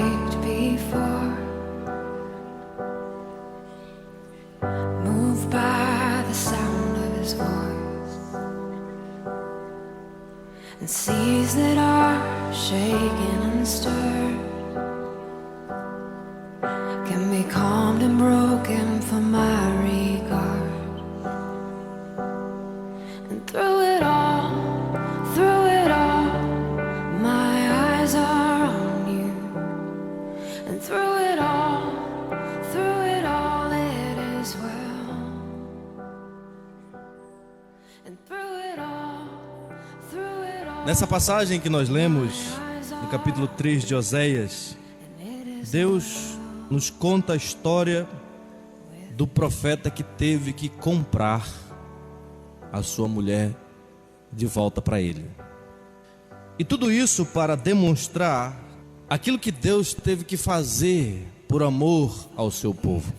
shaped before, moved by the sound of his voice, and seas that are shaken and stirred can be calmed and broken for my regard. And through it all, my eyes are on you. And through it all, it is well. And through it all. Nessa passagem que nós lemos, no capítulo 3 de Oséias, Deus nos conta a história do profeta que teve que comprar a sua mulher de volta para ele. E tudo isso para demonstrar aquilo que Deus teve que fazer por amor ao seu povo.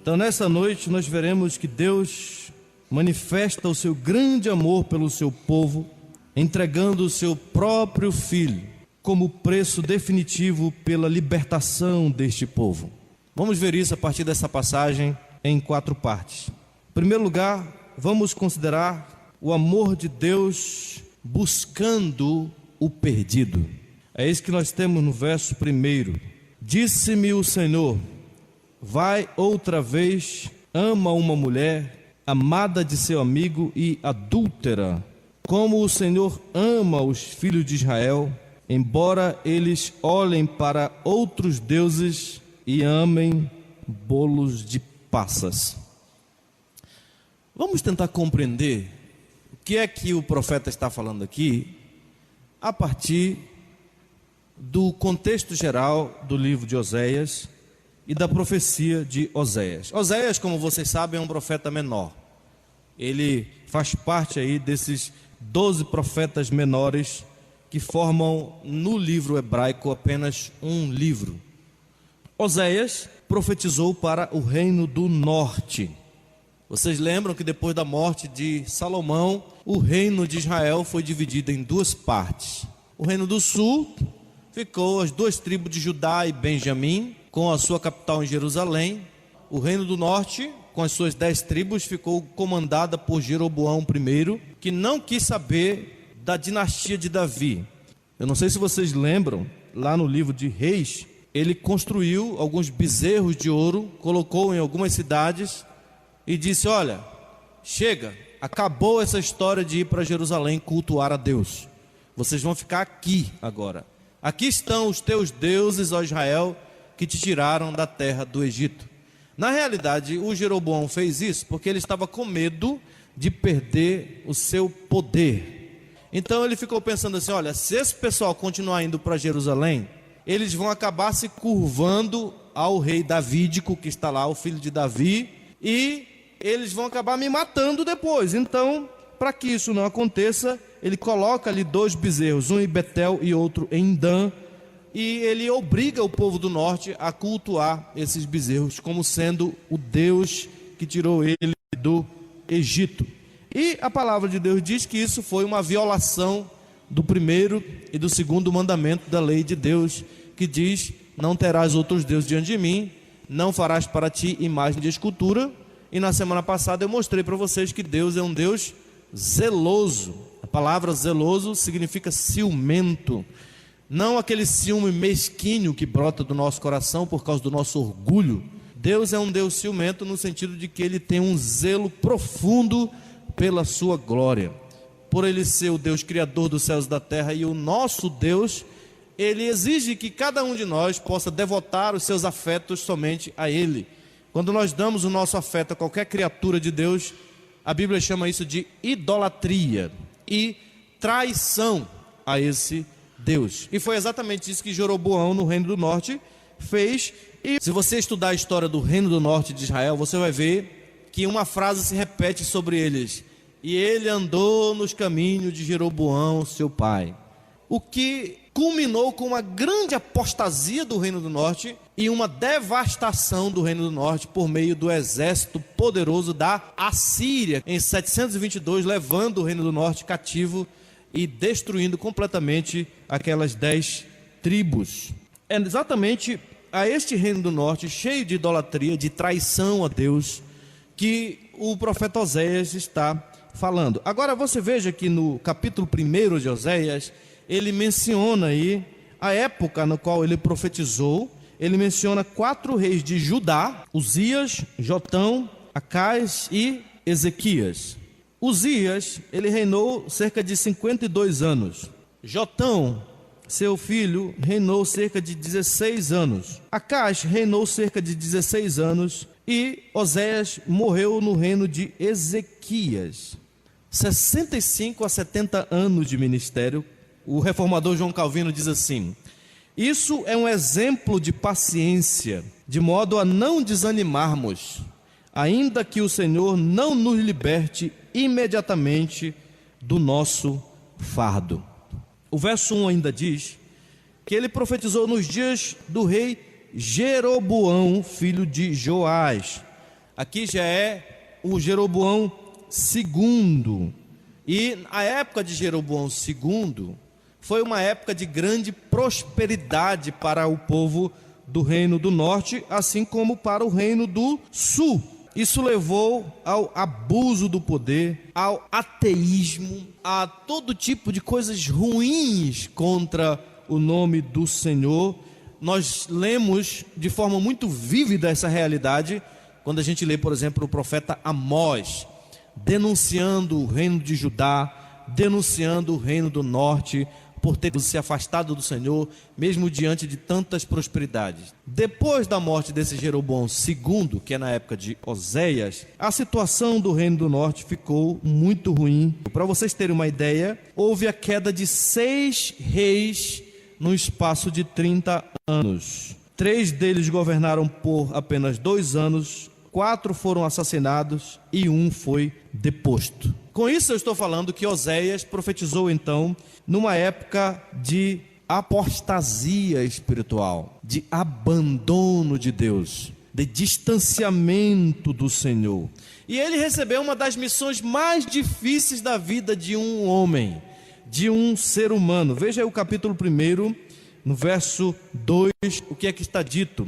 Então nessa noite nós veremos que Deus manifesta o seu grande amor pelo seu povo, entregando o seu próprio filho como preço definitivo pela libertação deste povo. Vamos ver isso a partir dessa passagem em 4 partes. Em primeiro lugar, vamos considerar o amor de Deus buscando o perdido. É isso que nós temos no verso 1. Disse-me o Senhor: vai outra vez, ama uma mulher, amada de seu amigo e adúltera, como o Senhor ama os filhos de Israel, embora eles olhem para outros deuses e amem bolos de passas. Vamos tentar compreender o que é que o profeta está falando aqui a partir do contexto geral do livro de Oséias e da profecia de Oséias. Oséias, como vocês sabem, é um profeta menor. Ele faz parte aí desses 12 profetas menores que formam no livro hebraico apenas um livro. Oséias profetizou para o reino do norte. Vocês lembram que depois da morte de Salomão, o reino de Israel foi dividido em 2 partes. O reino do sul ficou as 2 tribos de Judá e Benjamim, com a sua capital em Jerusalém. O reino do norte, com as suas 10 tribos, ficou comandada por Jeroboão I, que não quis saber da dinastia de Davi. Eu não sei se vocês lembram, lá no livro de Reis, ele construiu alguns bezerros de ouro, colocou em algumas cidades e disse: olha, chega, acabou essa história de ir para Jerusalém cultuar a Deus. Vocês vão ficar aqui agora. Aqui estão os teus deuses, ó Israel, que te tiraram da terra do Egito. Na realidade, o Jeroboão fez isso porque ele estava com medo de perder o seu poder. Então ele ficou pensando assim: olha, se esse pessoal continuar indo para Jerusalém, eles vão acabar se curvando ao rei davídico que está lá, o filho de Davi, e eles vão acabar me matando depois. Então, para que isso não aconteça, ele coloca ali 2 bezerros, um em Betel e outro em Dan, e ele obriga o povo do norte a cultuar esses bezerros como sendo o Deus que tirou ele do Egito. E a palavra de Deus diz que isso foi uma violação do 1º e do 2º mandamento da lei de Deus, que diz: não terás outros deuses diante de mim, não farás para ti imagem de escultura. E na semana passada eu mostrei para vocês que Deus é um Deus zeloso. A palavra zeloso significa ciumento, não aquele ciúme mesquinho que brota do nosso coração por causa do nosso orgulho. Deus é um Deus ciumento no sentido de que Ele tem um zelo profundo pela sua glória. Por Ele ser o Deus criador dos céus e da terra e o nosso Deus, Ele exige que cada um de nós possa devotar os seus afetos somente a Ele. Quando nós damos o nosso afeto a qualquer criatura de Deus, a Bíblia chama isso de idolatria e traição a esse Deus. E foi exatamente isso que Jeroboão, no reino do norte, fez. E se você estudar a história do reino do norte de Israel, você vai ver que uma frase se repete sobre eles: e ele andou nos caminhos de Jeroboão, seu pai. O que culminou com uma grande apostasia do reino do norte e uma devastação do reino do norte por meio do exército poderoso da Assíria, em 722, levando o reino do norte cativo e destruindo completamente aquelas 10 tribos. É exatamente a este reino do norte, cheio de idolatria, de traição a Deus, que o profeta Oséias está falando. Agora você veja que no capítulo 1 de Oséias, ele menciona aí a época na qual ele profetizou. Ele menciona 4 reis de Judá: Uzias, Jotão, Acais e Ezequias. Uzias, ele reinou cerca de 52 anos. Jotão, seu filho, reinou cerca de 16 anos. Acais reinou cerca de 16 anos. E Oséias morreu no reino de Ezequias. 65 a 70 anos de ministério. O reformador João Calvino diz assim: isso é um exemplo de paciência, de modo a não desanimarmos, ainda que o Senhor não nos liberte imediatamente do nosso fardo. O verso 1 ainda diz que ele profetizou nos dias do rei Jeroboão, filho de Joás. Aqui já é o Jeroboão II. E a época de Jeroboão II foi uma época de grande prosperidade para o povo do reino do norte, assim como para o reino do sul. Isso levou ao abuso do poder, ao ateísmo, a todo tipo de coisas ruins contra o nome do Senhor. Nós lemos de forma muito vívida essa realidade quando a gente lê, por exemplo, o profeta Amós, denunciando o reino de Judá, denunciando o reino do norte, por ter se afastado do Senhor, mesmo diante de tantas prosperidades. Depois da morte desse Jeroboão II, que é na época de Oséias, a situação do reino do norte ficou muito ruim. Para vocês terem uma ideia, houve a queda de 6 reis no espaço de 30 anos. 3 deles governaram por apenas 2 anos, 4 foram assassinados e 1 foi deposto. Com isso eu estou falando que Oséias profetizou então numa época de apostasia espiritual, de abandono de Deus, de distanciamento do Senhor. E ele recebeu uma das missões mais difíceis da vida de um homem, de um ser humano. Veja aí o capítulo 1, no verso 2, o que é que está dito.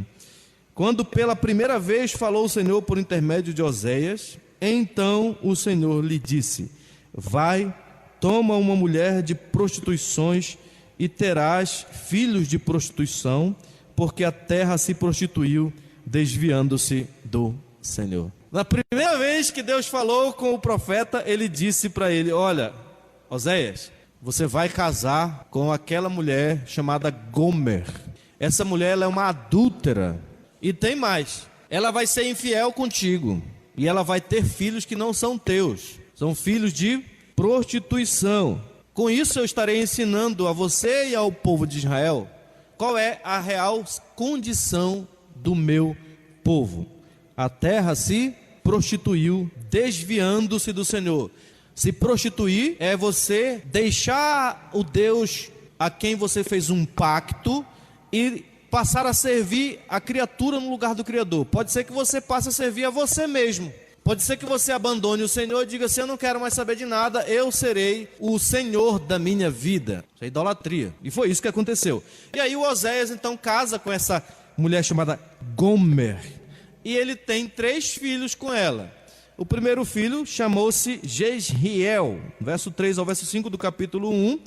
Quando pela primeira vez falou o Senhor por intermédio de Oséias, então o Senhor lhe disse: vai, toma uma mulher de prostituições e terás filhos de prostituição, porque a terra se prostituiu, desviando-se do Senhor. Na primeira vez que Deus falou com o profeta, ele disse para ele: olha, Oséias, você vai casar com aquela mulher chamada Gomer. Essa mulher ela é uma adúltera. E tem mais, ela vai ser infiel contigo, e ela vai ter filhos que não são teus, são filhos de prostituição. Com isso eu estarei ensinando a você e ao povo de Israel qual é a real condição do meu povo. A terra se prostituiu, desviando-se do Senhor. Se prostituir é você deixar o Deus a quem você fez um pacto e passar a servir a criatura no lugar do Criador. Pode ser que você passe a servir a você mesmo. Pode ser que você abandone o Senhor e diga assim: eu não quero mais saber de nada, eu serei o Senhor da minha vida. Isso é idolatria. E foi isso que aconteceu. E aí o Oséias então casa com essa mulher chamada Gomer. E ele tem 3 filhos com ela. O primeiro filho chamou-se Jezriel, verso 3 ao verso 5 do capítulo 1.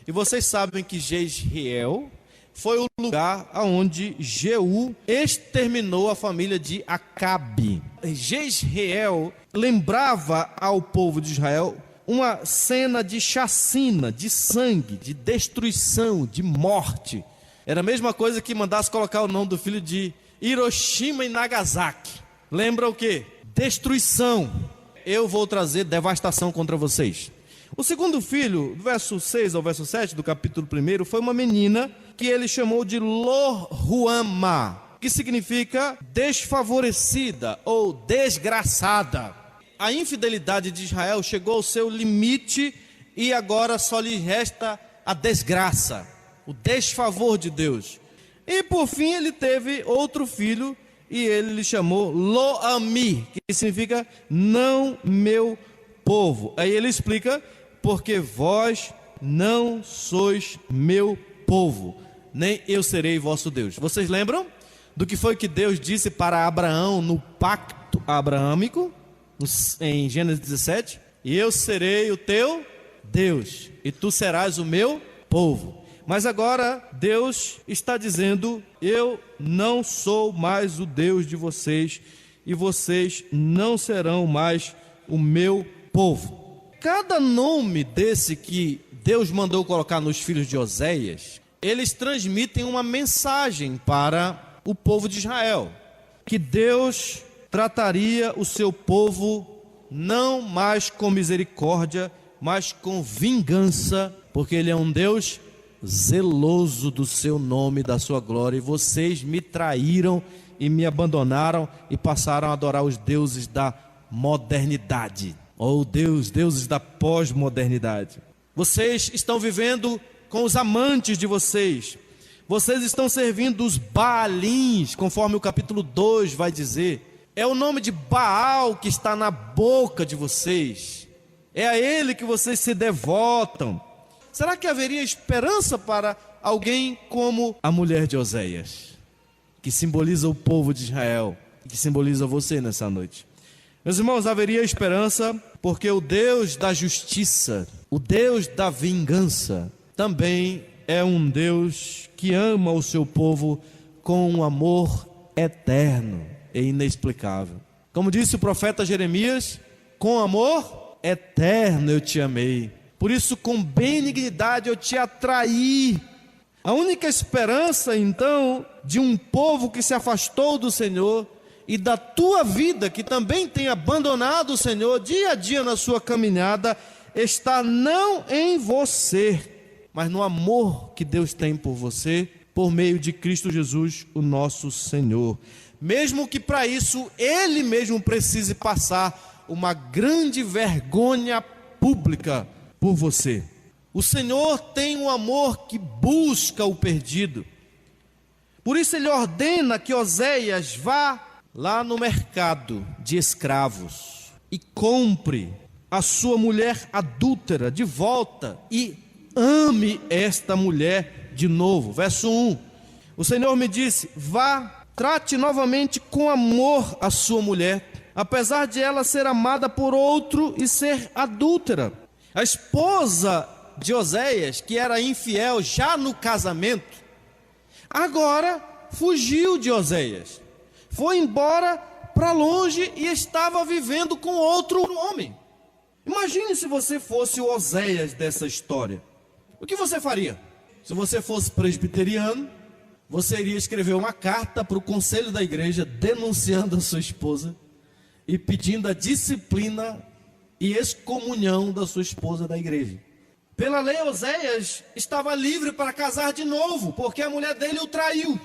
E vocês sabem que Jezriel foi o lugar onde Jeú exterminou a família de Acabe. Jezriel lembrava ao povo de Israel uma cena de chacina, de sangue, de destruição, de morte. Era a mesma coisa que mandasse colocar o nome do filho de Hiroshima e Nagasaki. Lembra o quê? Destruição. Eu vou trazer devastação contra vocês. O segundo filho, do verso 6 ao verso 7 do capítulo 1, foi uma menina que ele chamou de Lo-Ruamá, que significa desfavorecida ou desgraçada. A infidelidade de Israel chegou ao seu limite e agora só lhe resta a desgraça, o desfavor de Deus. E por fim ele teve outro filho e ele lhe chamou Lo-Ami, que significa não meu povo. Aí ele explica: porque vós não sois meu povo, nem eu serei vosso Deus. Vocês lembram do que foi que Deus disse para Abraão no pacto abraâmico, em Gênesis 17? E eu serei o teu Deus, e tu serás o meu povo. Mas agora Deus está dizendo: eu não sou mais o Deus de vocês, e vocês não serão mais o meu povo. Cada nome desse que Deus mandou colocar nos filhos de Oséias, eles transmitem uma mensagem para o povo de Israel, que Deus trataria o seu povo não mais com misericórdia, mas com vingança, porque Ele é um Deus zeloso do seu nome e da sua glória. E vocês me traíram e me abandonaram e passaram a adorar os deuses da modernidade, ou deuses da pós-modernidade. Vocês estão vivendo com os amantes de vocês. Vocês estão servindo os Baalins, conforme o capítulo 2 vai dizer. É o nome de Baal que está na boca de vocês. É a ele que vocês se devotam. Será que haveria esperança para alguém como a mulher de Oséias, que simboliza o povo de Israel, que simboliza você nessa noite? Meus irmãos, haveria esperança, porque o Deus da justiça, o Deus da vingança, também é um Deus que ama o seu povo com um amor eterno e inexplicável. Como disse o profeta Jeremias: com amor eterno eu te amei, por isso com benignidade eu te atraí. A única esperança, então, de um povo que se afastou do Senhor, e da tua vida, que também tem abandonado o Senhor dia a dia na sua caminhada, está não em você, mas no amor que Deus tem por você, por meio de Cristo Jesus, o nosso Senhor. Mesmo que para isso Ele mesmo precise passar uma grande vergonha pública por você. O Senhor tem um amor que busca o perdido. Por isso Ele ordena que Oséias vá lá no mercado de escravos e compre a sua mulher adúltera de volta e ame esta mulher de novo. Verso 1: o Senhor me disse: vá, trate novamente com amor a sua mulher, apesar de ela ser amada por outro e ser adúltera. A esposa de Oséias, que era infiel já no casamento, agora fugiu de Oséias, foi embora para longe e estava vivendo com outro homem. Imagine se você fosse o Oséias dessa história. O que você faria? Se você fosse presbiteriano, você iria escrever uma carta para o conselho da igreja denunciando a sua esposa e pedindo a disciplina e excomunhão da sua esposa da igreja. Pela lei, Oséias estava livre para casar de novo, porque a mulher dele o traiu.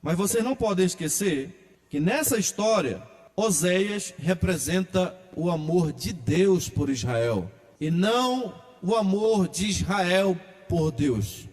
Mas vocês não podem esquecer que nessa história, Oséias representa o amor de Deus por Israel, e não o amor de Israel por Deus.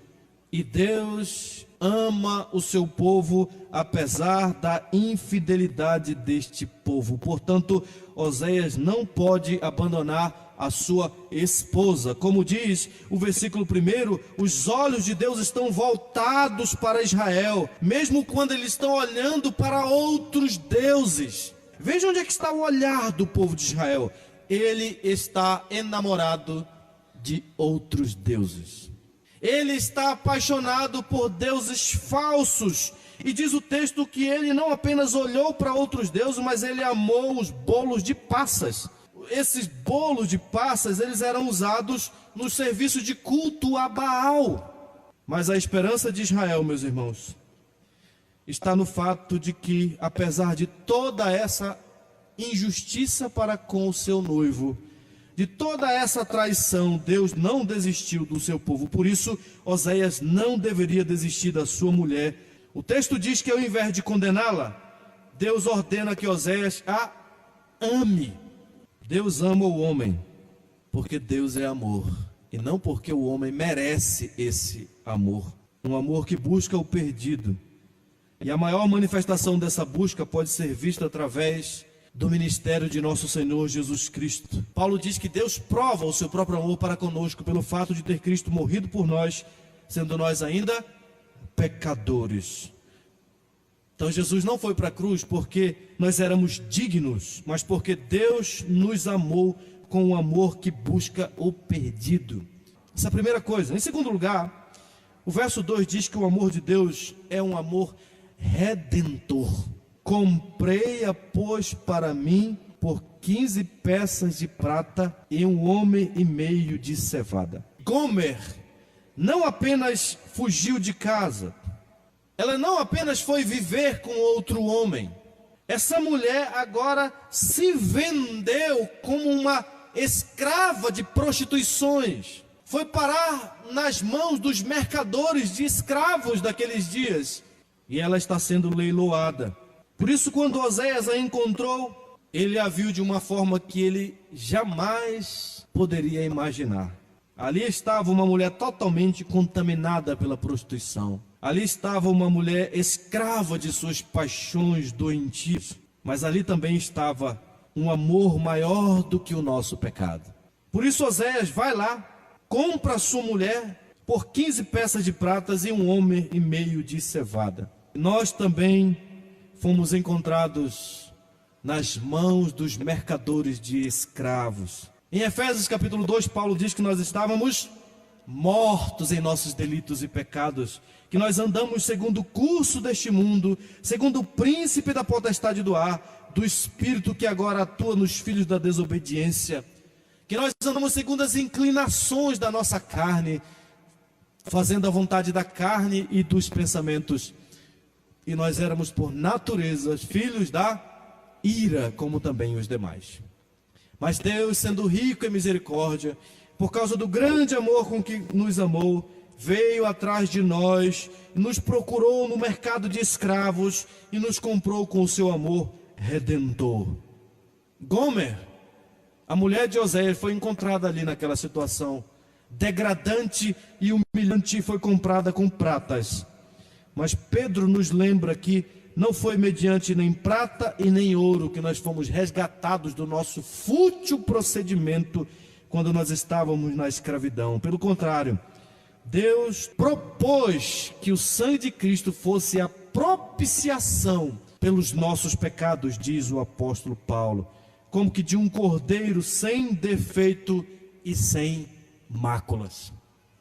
E Deus ama o seu povo, apesar da infidelidade deste povo. Portanto, Oséias não pode abandonar a sua esposa. Como diz o versículo 1, os olhos de Deus estão voltados para Israel, mesmo quando eles estão olhando para outros deuses. Veja onde é que está o olhar do povo de Israel. Ele está enamorado de outros deuses. Ele está apaixonado por deuses falsos. E diz o texto que ele não apenas olhou para outros deuses, mas ele amou os bolos de passas. Esses bolos de passas, eles eram usados no serviço de culto a Baal. Mas a esperança de Israel, meus irmãos, está no fato de que, apesar de toda essa injustiça para com o seu noivo, de toda essa traição, Deus não desistiu do seu povo. Por isso, Oséias não deveria desistir da sua mulher. O texto diz que ao invés de condená-la, Deus ordena que Oséias a ame. Deus ama o homem, porque Deus é amor, e não porque o homem merece esse amor. Um amor que busca o perdido. E a maior manifestação dessa busca pode ser vista através do ministério de nosso Senhor Jesus Cristo. Paulo diz que Deus prova o seu próprio amor para conosco pelo fato de ter Cristo morrido por nós, sendo nós ainda pecadores. Então Jesus não foi para a cruz porque nós éramos dignos, mas porque Deus nos amou com um amor que busca o perdido. Essa é a primeira coisa. Em segundo lugar, o verso 2 diz que o amor de Deus é um amor redentor. Comprei-a, pois, para mim por 15 peças de prata e 1 homem e meio de cevada. Gomer não apenas fugiu de casa, ela não apenas foi viver com outro homem. Essa mulher agora se vendeu como uma escrava de prostituições. Foi parar nas mãos dos mercadores de escravos daqueles dias. E ela está sendo leiloada. Por isso, quando Oséias a encontrou, ele a viu de uma forma que ele jamais poderia imaginar. Ali estava uma mulher totalmente contaminada pela prostituição. Ali estava uma mulher escrava de suas paixões doentias. Mas ali também estava um amor maior do que o nosso pecado. Por isso Oséias vai lá, compra a sua mulher por 15 peças de pratas e 1 homem e meio de cevada. Nós também fomos encontrados nas mãos dos mercadores de escravos. Em Efésios capítulo 2, Paulo diz que nós estávamos mortos em nossos delitos e pecados, que nós andamos segundo o curso deste mundo, segundo o príncipe da potestade do ar, do espírito que agora atua nos filhos da desobediência, que nós andamos segundo as inclinações da nossa carne, fazendo a vontade da carne e dos pensamentos. E nós éramos por natureza filhos da ira, como também os demais. Mas Deus, sendo rico em misericórdia, por causa do grande amor com que nos amou, veio atrás de nós, nos procurou no mercado de escravos e nos comprou com o seu amor redentor. Gomer, a mulher de Oséias, foi encontrada ali naquela situação degradante e humilhante, e foi comprada com pratas. Mas Pedro nos lembra que não foi mediante nem prata e nem ouro que nós fomos resgatados do nosso fútil procedimento quando nós estávamos na escravidão. Pelo contrário, Deus propôs que o sangue de Cristo fosse a propiciação pelos nossos pecados, diz o apóstolo Paulo, como que de um cordeiro sem defeito e sem máculas,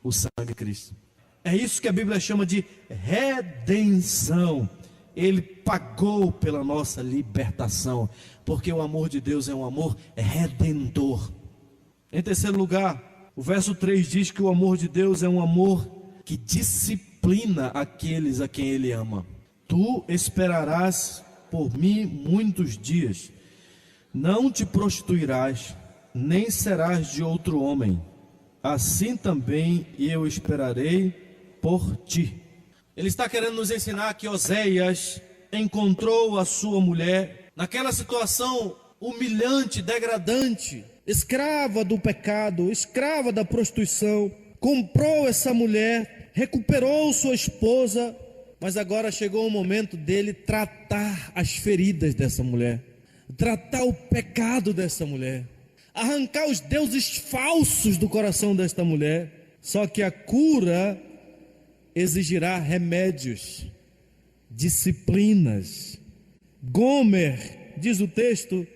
o sangue de Cristo. É isso que a Bíblia chama de redenção. Ele pagou pela nossa libertação, porque o amor de Deus é um amor redentor. Em terceiro lugar, o verso 3 diz que o amor de Deus é um amor que disciplina aqueles a quem Ele ama. Tu esperarás por mim muitos dias, não te prostituirás, nem serás de outro homem. Assim também eu esperarei por ti. Ele está querendo nos ensinar que Oséias encontrou a sua mulher naquela situação humilhante, degradante, escrava do pecado, escrava da prostituição. Comprou essa mulher, recuperou sua esposa, mas agora chegou o momento dele tratar as feridas dessa mulher, tratar o pecado dessa mulher, arrancar os deuses falsos do coração desta mulher. Só que a cura exigirá remédios, disciplinas. Gomer, diz o texto,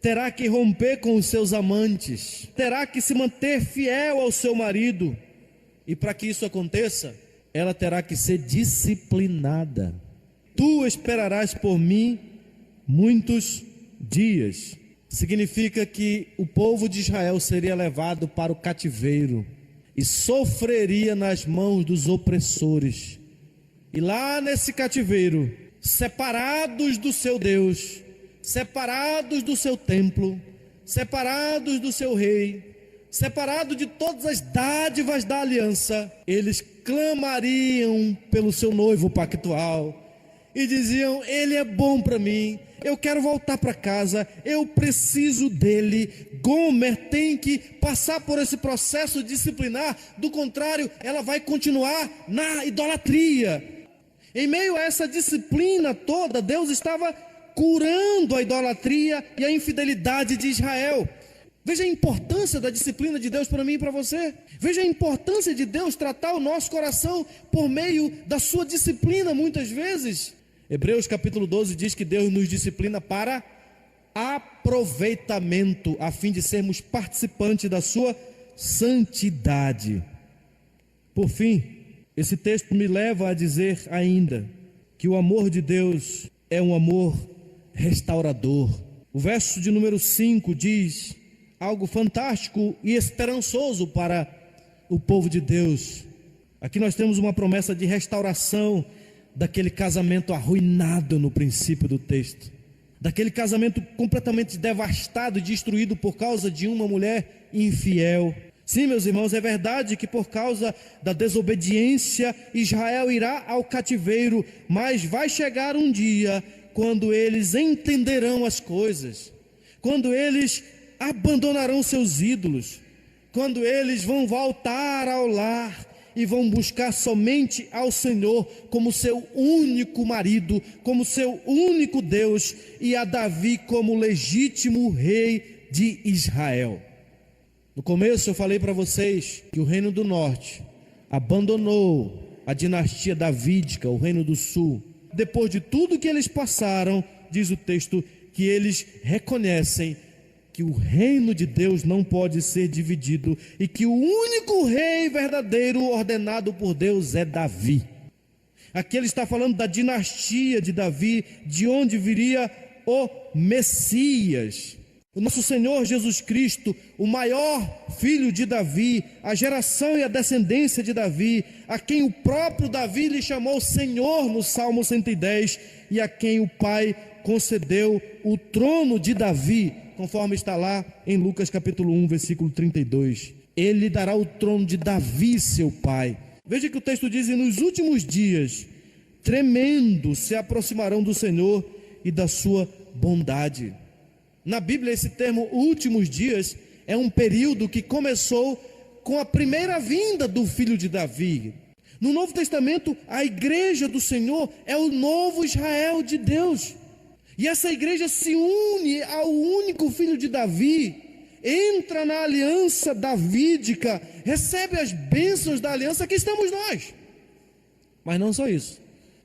terá que romper com os seus amantes, terá que se manter fiel ao seu marido, e para que isso aconteça, ela terá que ser disciplinada. Tu esperarás por mim muitos dias. Significa que o povo de Israel seria levado para o cativeiro e sofreria nas mãos dos opressores. E lá nesse cativeiro, separados do seu Deus, separados do seu templo, separados do seu rei, separados de todas as dádivas da aliança, eles clamariam pelo seu noivo pactual e diziam: ele é bom para mim, eu quero voltar para casa, eu preciso dele. Gomer tem que passar por esse processo disciplinar, do contrário, ela vai continuar na idolatria. Em meio a essa disciplina toda, Deus estava curando a idolatria e a infidelidade de Israel. Veja a importância da disciplina de Deus para mim e para você. Veja a importância de Deus tratar o nosso coração por meio da sua disciplina muitas vezes. Hebreus capítulo 12 diz que Deus nos disciplina para aproveitamento, a fim de sermos participantes da sua santidade. Por fim, esse texto me leva a dizer ainda que o amor de Deus é um amor restaurador. O verso de número 5 diz algo fantástico e esperançoso para o povo de Deus. Aqui nós temos uma promessa de restauração daquele casamento arruinado no princípio do texto, daquele casamento completamente devastado e destruído por causa de uma mulher infiel. Sim, meus irmãos, é verdade que por causa da desobediência Israel irá ao cativeiro, mas vai chegar um dia quando eles entenderão as coisas, quando eles abandonarão seus ídolos, quando eles vão voltar ao lar e vão buscar somente ao Senhor como seu único marido, como seu único Deus, e a Davi como legítimo rei de Israel. No começo eu falei para vocês que o reino do norte abandonou a dinastia davídica, o reino do sul. Depois de tudo que eles passaram, diz o texto, que eles reconhecem que o reino de Deus não pode ser dividido e que o único rei verdadeiro ordenado por Deus é Davi. Aqui ele está falando da dinastia de Davi, de onde viria o Messias. O nosso Senhor Jesus Cristo, o maior filho de Davi, a geração e a descendência de Davi, a quem o próprio Davi lhe chamou Senhor no Salmo 110, e a quem o Pai concedeu o trono de Davi, conforme está lá em Lucas capítulo 1, versículo 32. Ele lhe dará o trono de Davi, seu pai. Veja que o texto diz: e nos últimos dias, tremendo, se aproximarão do Senhor e da sua bondade. Na Bíblia, esse termo últimos dias é um período que começou com a primeira vinda do filho de Davi. No Novo Testamento, a igreja do Senhor é o novo Israel de Deus. E essa igreja se une ao único filho de Davi, entra na aliança davídica, recebe as bênçãos da aliança, que estamos nós. Mas não só isso,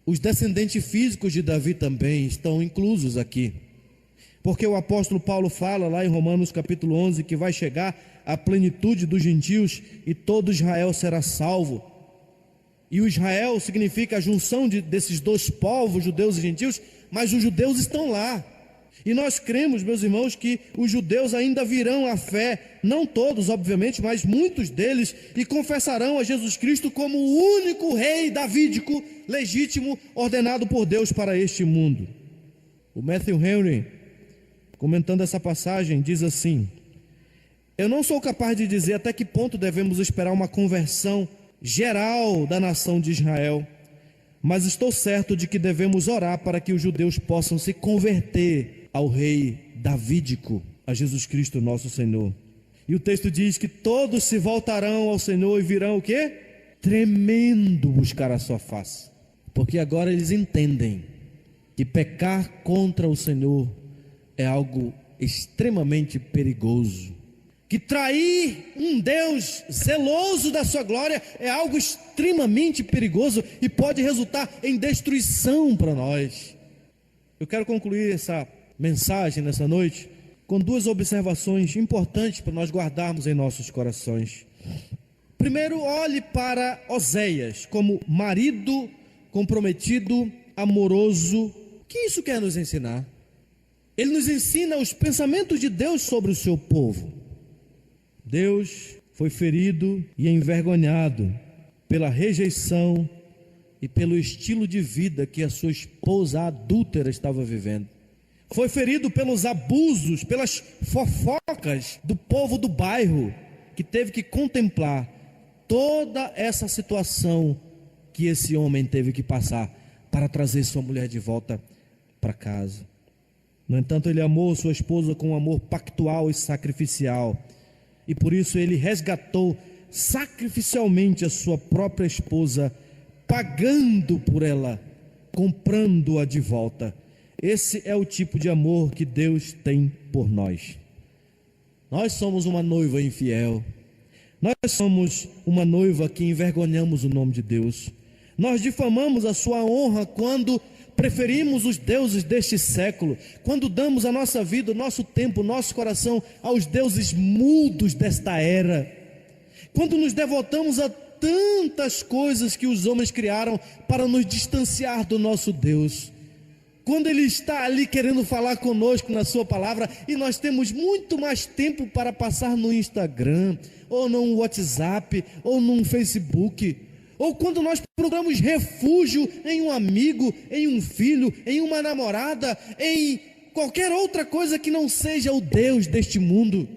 os descendentes físicos de Davi também estão inclusos aqui. Porque o apóstolo Paulo fala lá em Romanos capítulo 11 que vai chegar a plenitude dos gentios e todo Israel será salvo. E o Israel significa a junção desses dois povos, judeus e gentios, mas os judeus estão lá. E nós cremos, meus irmãos, que os judeus ainda virão à fé, não todos, obviamente, mas muitos deles, e confessarão a Jesus Cristo como o único rei davídico, legítimo, ordenado por Deus para este mundo. O Matthew Henry, comentando essa passagem, diz assim: eu não sou capaz de dizer até que ponto devemos esperar uma conversão geral da nação de Israel, mas estou certo de que devemos orar para que os judeus possam se converter ao rei davídico, a Jesus Cristo nosso Senhor. E o texto diz que todos se voltarão ao Senhor e virão o quê? Tremendo buscar a sua face, porque agora eles entendem que pecar contra o Senhor é algo extremamente perigoso, que trair um Deus zeloso da sua glória é algo extremamente perigoso e pode resultar em destruição para nós. Eu quero concluir essa mensagem nessa noite com duas observações importantes para nós guardarmos em nossos corações. Primeiro, olhe para Oséias como marido comprometido, amoroso. O que isso quer nos ensinar? Ele nos ensina os pensamentos de Deus sobre o seu povo. Deus foi ferido e envergonhado pela rejeição e pelo estilo de vida que a sua esposa adúltera estava vivendo. Foi ferido pelos abusos, pelas fofocas do povo do bairro, que teve que contemplar toda essa situação que esse homem teve que passar para trazer sua mulher de volta para casa. No entanto, ele amou sua esposa com um amor pactual e sacrificial, e por isso ele resgatou sacrificialmente a sua própria esposa, pagando por ela, comprando-a de volta. Esse é o tipo de amor que Deus tem por nós. Nós somos uma noiva infiel. Nós somos uma noiva que envergonhamos o nome de Deus. Nós difamamos a sua honra quando preferimos os deuses deste século, quando damos a nossa vida, o nosso tempo, o nosso coração aos deuses mudos desta era, quando nos devotamos a tantas coisas que os homens criaram para nos distanciar do nosso Deus, quando Ele está ali querendo falar conosco na sua palavra e nós temos muito mais tempo para passar no Instagram, ou no WhatsApp, ou no Facebook, ou quando nós procuramos refúgio em um amigo, em um filho, em uma namorada, em qualquer outra coisa que não seja o Deus deste mundo.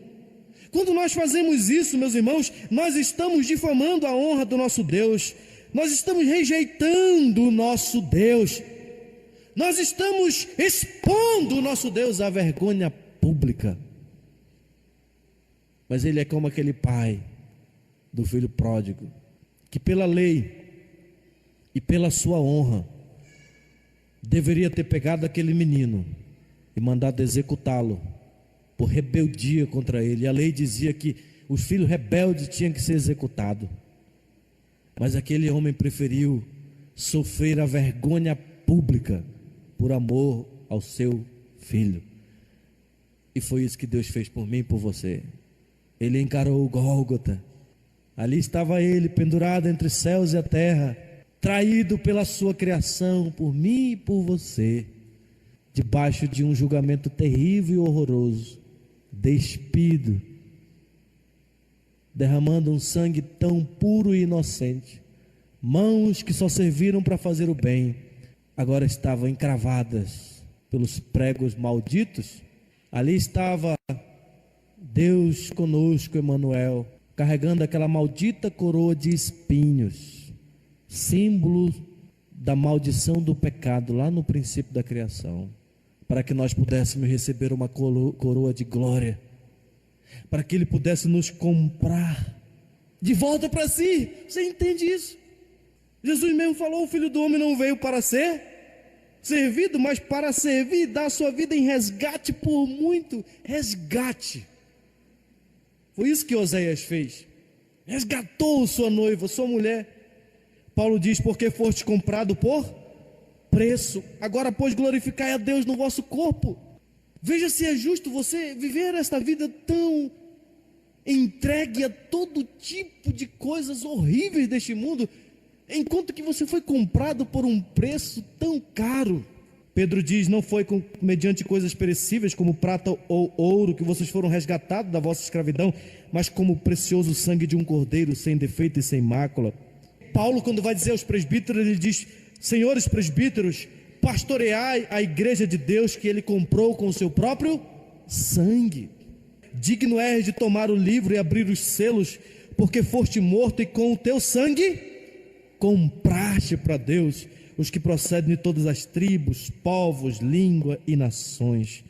Quando nós fazemos isso, meus irmãos, nós estamos difamando a honra do nosso Deus, nós estamos rejeitando o nosso Deus, nós estamos expondo o nosso Deus à vergonha pública. Mas Ele é como aquele pai do filho pródigo, que pela lei e pela sua honra deveria ter pegado aquele menino e mandado executá-lo por rebeldia contra ele. A lei dizia que os filhos rebeldes tinham que ser executados, mas aquele homem preferiu sofrer a vergonha pública por amor ao seu filho. E foi isso que Deus fez por mim e por você. Ele encarou o Gólgota. Ali estava ele, pendurado entre céus e a terra, traído pela sua criação, por mim e por você, debaixo de um julgamento terrível e horroroso, despido, derramando um sangue tão puro e inocente. Mãos que só serviram para fazer o bem, agora estavam encravadas pelos pregos malditos. Ali estava Deus conosco, Emanuel, carregando aquela maldita coroa de espinhos, símbolo da maldição do pecado lá no princípio da criação, para que nós pudéssemos receber uma coroa de glória, para que Ele pudesse nos comprar de volta para si. Você entende isso? Jesus mesmo falou: o Filho do Homem não veio para ser servido, mas para servir e dar a sua vida em resgate por muito. Resgate. Foi isso que Oséias fez. Resgatou sua noiva, sua mulher. Paulo diz: porque foste comprado por preço, agora pois glorificai a Deus no vosso corpo. Veja se é justo você viver esta vida tão entregue a todo tipo de coisas horríveis deste mundo, enquanto que você foi comprado por um preço tão caro. Pedro diz: não foi mediante coisas perecíveis como prata ou ouro que vocês foram resgatados da vossa escravidão, mas como o precioso sangue de um cordeiro sem defeito e sem mácula. Paulo, quando vai dizer aos presbíteros, ele diz: senhores presbíteros, pastoreai a igreja de Deus que ele comprou com o seu próprio sangue. Digno és de tomar o livro e abrir os selos, porque foste morto e com o teu sangue compraste para Deus os que procedem de todas as tribos, povos, língua e nações.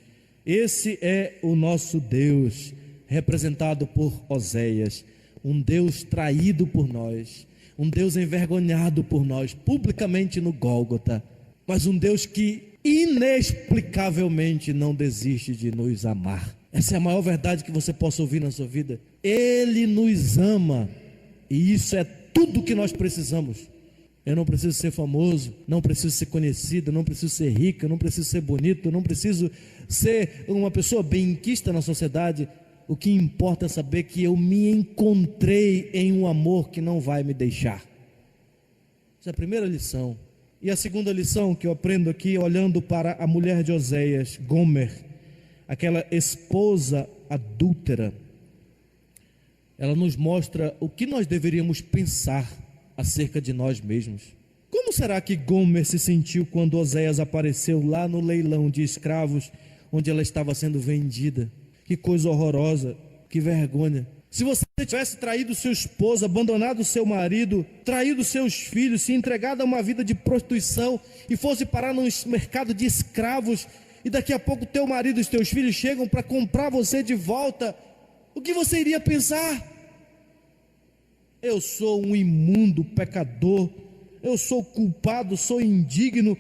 Esse é o nosso Deus, representado por Oséias, um Deus traído por nós, um Deus envergonhado por nós, publicamente no Gólgota, mas um Deus que inexplicavelmente não desiste de nos amar. Essa é a maior verdade que você possa ouvir na sua vida. Ele nos ama, e isso é tudo que nós precisamos. Eu não preciso ser famoso, não preciso ser conhecido, não preciso ser rico, não preciso ser bonito, não preciso ser uma pessoa benquista na sociedade. O que importa é saber que eu me encontrei em um amor que não vai me deixar. Essa é a primeira lição. E a segunda lição que eu aprendo aqui, olhando para a mulher de Oséias, Gomer, aquela esposa adúltera, ela nos mostra o que nós deveríamos pensar acerca de nós mesmos. Como será que Gomer se sentiu quando Oséias apareceu lá no leilão de escravos, onde ela estava sendo vendida? Que coisa horrorosa, que vergonha. Se você tivesse traído sua esposa, abandonado seu marido, traído seus filhos, se entregado a uma vida de prostituição e fosse parar no mercado de escravos, e daqui a pouco teu marido e os teus filhos chegam para comprar você de volta, o que você iria pensar? Eu sou um imundo pecador, eu sou culpado, sou indigno,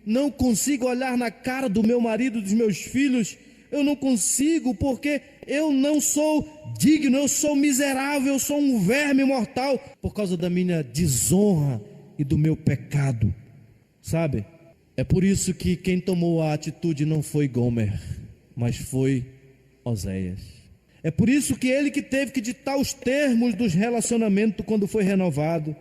não consigo olhar na cara do meu marido e dos meus filhos, eu não consigo, porque eu não sou digno, eu sou miserável, eu sou um verme mortal, por causa da minha desonra e do meu pecado, sabe? É por isso que quem tomou a atitude não foi Gomer, mas foi Oséias. É por isso que ele que teve que ditar os termos dos relacionamentos quando foi renovado,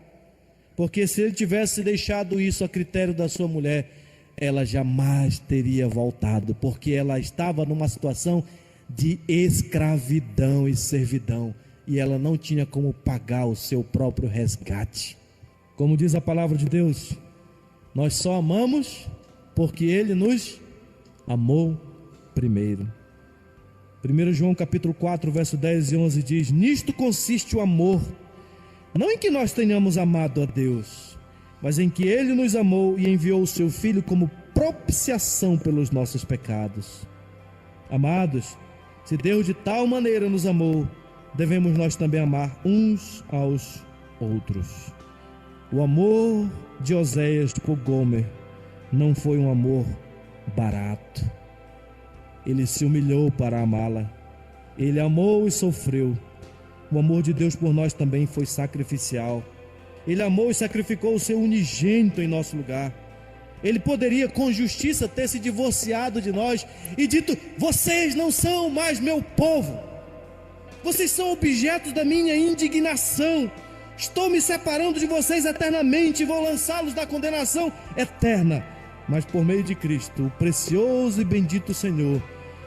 porque se ele tivesse deixado isso a critério da sua mulher, ela jamais teria voltado, porque ela estava numa situação de escravidão e servidão, e ela não tinha como pagar o seu próprio resgate. Como diz a palavra de Deus, nós só amamos porque Ele nos amou primeiro. 1 João capítulo 4, verso 10 e 11 diz: nisto consiste o amor, não em que nós tenhamos amado a Deus, mas em que Ele nos amou e enviou o seu Filho como propiciação pelos nossos pecados. Amados, se Deus de tal maneira nos amou, devemos nós também amar uns aos outros. O amor de Oséias por Gomer não foi um amor barato. Ele se humilhou para amá-la. Ele amou e sofreu. O amor de Deus por nós também foi sacrificial. Ele amou e sacrificou o seu unigênito em nosso lugar. Ele poderia com justiça ter se divorciado de nós e dito: vocês não são mais meu povo, vocês são objetos da minha indignação, estou me separando de vocês eternamente e vou lançá-los na condenação eterna. Mas por meio de Cristo, o precioso e bendito Senhor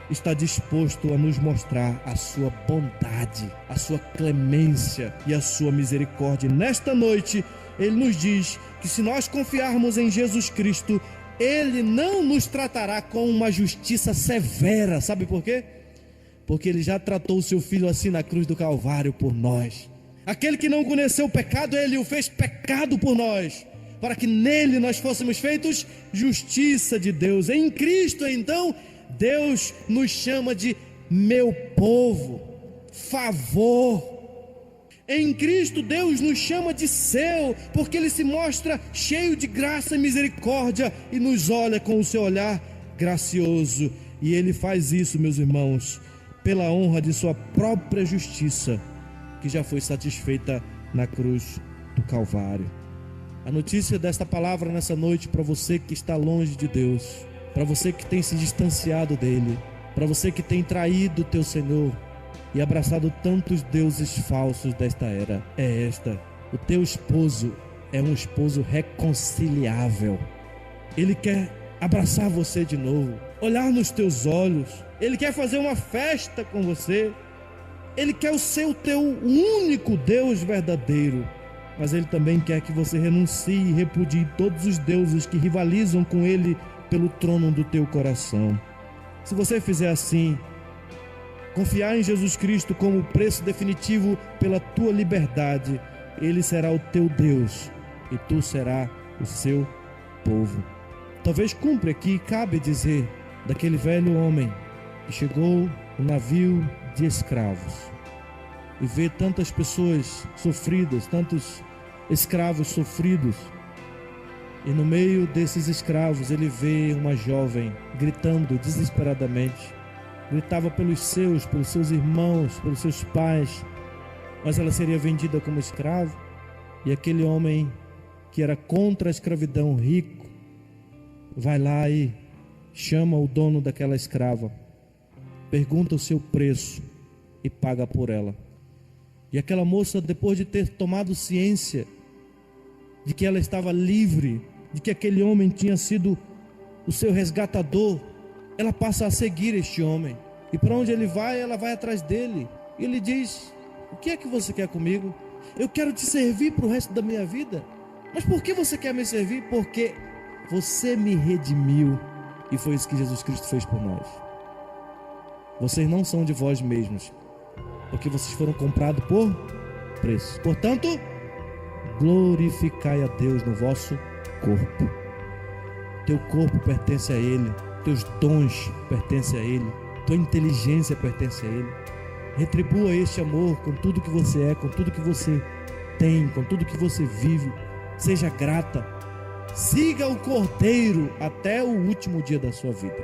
está disposto a nos mostrar a sua bondade, a sua clemência e a sua misericórdia. Nesta noite, Ele nos diz que se nós confiarmos em Jesus Cristo, Ele não nos tratará com uma justiça severa. Sabe por quê? Porque Ele já tratou o seu Filho assim na cruz do Calvário por nós. Aquele que não conheceu o pecado, Ele o fez pecado por nós, para que nele nós fôssemos feitos justiça de Deus. Em Cristo, então, Deus nos chama de meu povo, favor. Em Cristo Deus nos chama de seu, porque Ele se mostra cheio de graça e misericórdia e nos olha com o seu olhar gracioso. E Ele faz isso, meus irmãos, pela honra de sua própria justiça, que já foi satisfeita na cruz do Calvário. A notícia desta palavra nessa noite para você que está longe de Deus, para você que tem se distanciado dEle, para você que tem traído o teu Senhor e abraçado tantos deuses falsos desta era, é esta: o teu esposo é um esposo reconciliável. Ele quer abraçar você de novo, olhar nos teus olhos, Ele quer fazer uma festa com você, Ele quer ser o teu único Deus verdadeiro. Mas Ele também quer que você renuncie e repudie todos os deuses que rivalizam com Ele pelo trono do teu coração. Se você fizer assim, confiar em Jesus Cristo como o preço definitivo pela tua liberdade, Ele será o teu Deus e tu serás o seu povo. Talvez cumpra aqui, cabe dizer, daquele velho homem que chegou no navio de escravos e vê tantas pessoas sofridas, tantos escravos sofridos, e no meio desses escravos ele vê uma jovem gritando desesperadamente. Gritava pelos seus irmãos, pelos seus pais, mas ela seria vendida como escravo. E aquele homem que era contra a escravidão, rico, vai lá e chama o dono daquela escrava, pergunta o seu preço e paga por ela. E aquela moça, depois de ter tomado ciência de que ela estava livre, de que aquele homem tinha sido o seu resgatador, ela passa a seguir este homem. E para onde ele vai, ela vai atrás dele. E ele diz: o que é que você quer comigo? Eu quero te servir para o resto da minha vida. Mas por que você quer me servir? Porque você me redimiu. E foi isso que Jesus Cristo fez por nós. Vocês não são de vós mesmos, porque vocês foram comprados por preço. Portanto, glorificai a Deus no vosso corpo. Teu corpo pertence a Ele, teus dons pertencem a Ele, tua inteligência pertence a Ele. Retribua este amor com tudo que você é, com tudo que você tem, com tudo que você vive. Seja grata. Siga o Cordeiro até o último dia da sua vida.